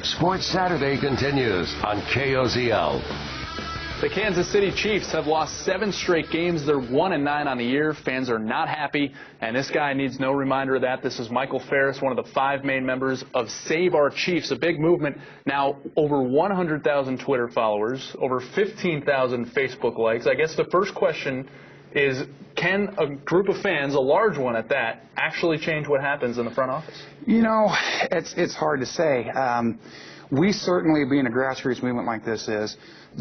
Sports Saturday continues on KOZL. The Kansas City Chiefs have lost 7 straight games. They're 1-9 on the year. Fans are not happy, and this guy needs no reminder of that. This is Michael Farris, one of the 5 main members of Save Our Chiefs, a big movement. Now, over 100,000 Twitter followers, over 15,000 Facebook likes. I guess the first question is, can a group of fans, a large one at that, actually change what happens in the front office? You know, it's hard to say. We certainly, being a grassroots movement like this is,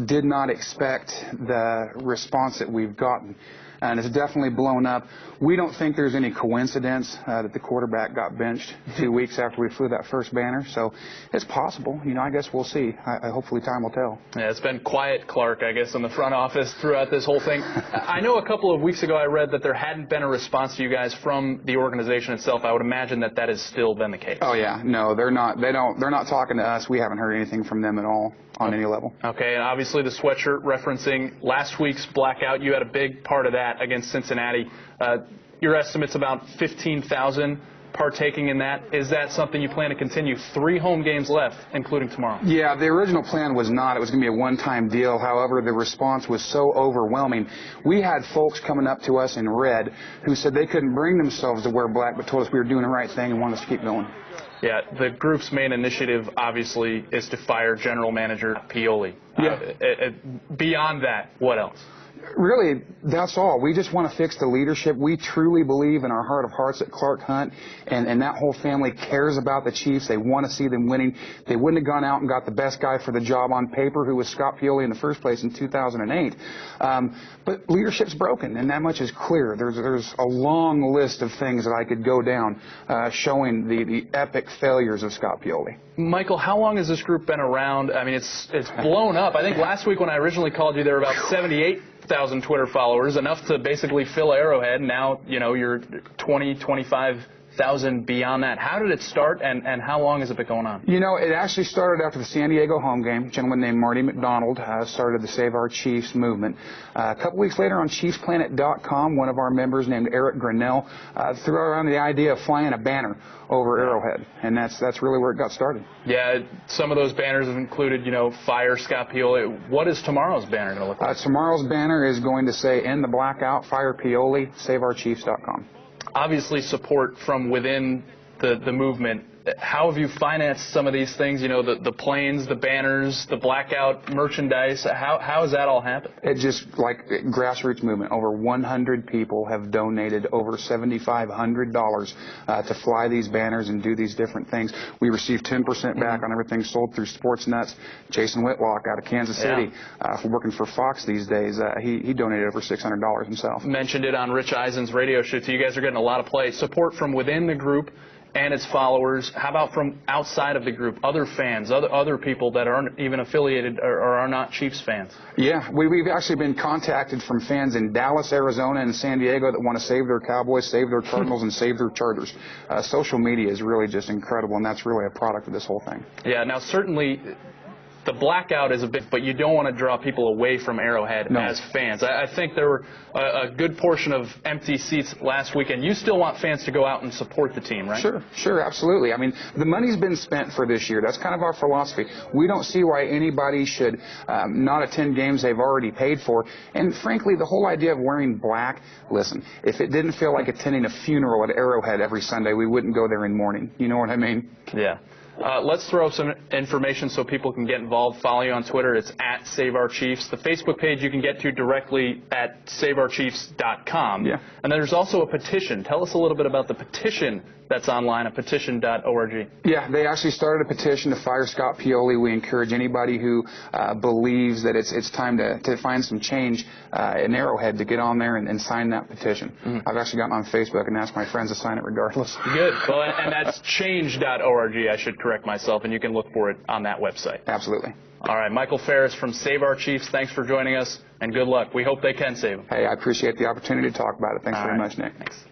did not expect the response that we've gotten. And it's definitely blown up. We don't think there's any coincidence that the quarterback got benched 2 weeks after we flew that first banner. So it's possible. You know, I guess we'll see. Hopefully time will tell. Yeah, it's been quiet, Clark, I guess, in the front office throughout this whole thing. I know a couple of weeks ago I read that there hadn't been a response to you guys from the organization itself. I would imagine that that has still been the case. Oh, yeah. No, they're not. They're not talking to us. We haven't heard anything from them at all on any level. Okay, and obviously the sweatshirt referencing last week's blackout, you had a big part of that against Cincinnati. Your estimate's about 15,000 partaking in that. Is that something you plan to continue? 3 home games left, including tomorrow. Yeah, the original plan was not. It was going to be a one-time deal. However, the response was so overwhelming. We had folks coming up to us in red who said they couldn't bring themselves to wear black, but told us we were doing the right thing and wanted us to keep going. Yeah, the group's main initiative, obviously, is to fire General Manager Pioli. Yeah. Beyond that, what else? Really, that's all. We just want to fix the leadership. We truly believe in our heart of hearts that Clark Hunt and that whole family cares about the Chiefs. They want to see them winning. They wouldn't have gone out and got the best guy for the job on paper, who was Scott Pioli in the first place in 2008. But leadership's broken, and that much is clear. There's a long list of things that I could go down showing the epic failures of Scott Pioli. Michael, how long has this group been around? I mean, it's blown up. I think last week when I originally called you, there were about 78,000 Twitter followers, enough to basically fill Arrowhead. Now, you know, you're 25,000 beyond that. How did it start, and how long has it been going on? You know, it actually started after the San Diego home game. A gentleman named Marty McDonald started the Save Our Chiefs movement. A couple weeks later on ChiefsPlanet.com, one of our members named Eric Grinnell threw around the idea of flying a banner over Arrowhead, and that's really where it got started. Yeah, some of those banners have included, you know, fire Scott Pioli. What is tomorrow's banner going to look like? Tomorrow's banner is going to say, end the blackout, fire Pioli, SaveOurChiefs.com. Obviously support from within the movement. How have you financed some of these things, you know, the planes, the banners, the blackout merchandise? How has that all happened? It just, like grassroots movement, over 100 people have donated over $7,500 to fly these banners and do these different things. We receive 10% back on everything sold through Sportsnet's. Jason Whitlock out of Kansas City, working for Fox these days, he donated over $600 himself. Mentioned it on Rich Eisen's radio show, so you guys are getting a lot of play. Support from within the group and its followers. How about from outside of the group, other fans, other people that aren't even affiliated or are not Chiefs fans? Yeah, we've actually been contacted from fans in Dallas, Arizona, and San Diego that want to save their Cowboys, save their Cardinals, and save their Chargers. Social media is really just incredible, and that's really a product of this whole thing. Yeah, now certainly the blackout is a bit, but you don't want to draw people away from Arrowhead as fans. I think there were a good portion of empty seats last weekend. You still want fans to go out and support the team, right? Sure, absolutely. I mean, the money's been spent for this year. That's kind of our philosophy. We don't see why anybody should not attend games they've already paid for. And frankly, the whole idea of wearing black, listen, if it didn't feel like attending a funeral at Arrowhead every Sunday, we wouldn't go there in mourning. You know what I mean? Yeah. Let's throw up some information so people can get involved. Follow you on Twitter. It's at Save Our Chiefs. The Facebook page you can get to directly at SaveOurChiefs.com. Yeah. And then there's also a petition. Tell us a little bit about the petition that's online at petition.org. Yeah, they actually started a petition to fire Scott Pioli. We encourage anybody who believes that it's time to find some change in Arrowhead to get on there and sign that petition. I've actually gotten on Facebook and asked my friends to sign it regardless. Good. Well, and that's change.org, I should correct myself, and you can look for it on that website. Absolutely. All right, Michael Farris from Save Our Chiefs, thanks for joining us, and good luck. We hope they can save them. Hey, I appreciate the opportunity to talk about it. Thanks very much, Nick. Thanks.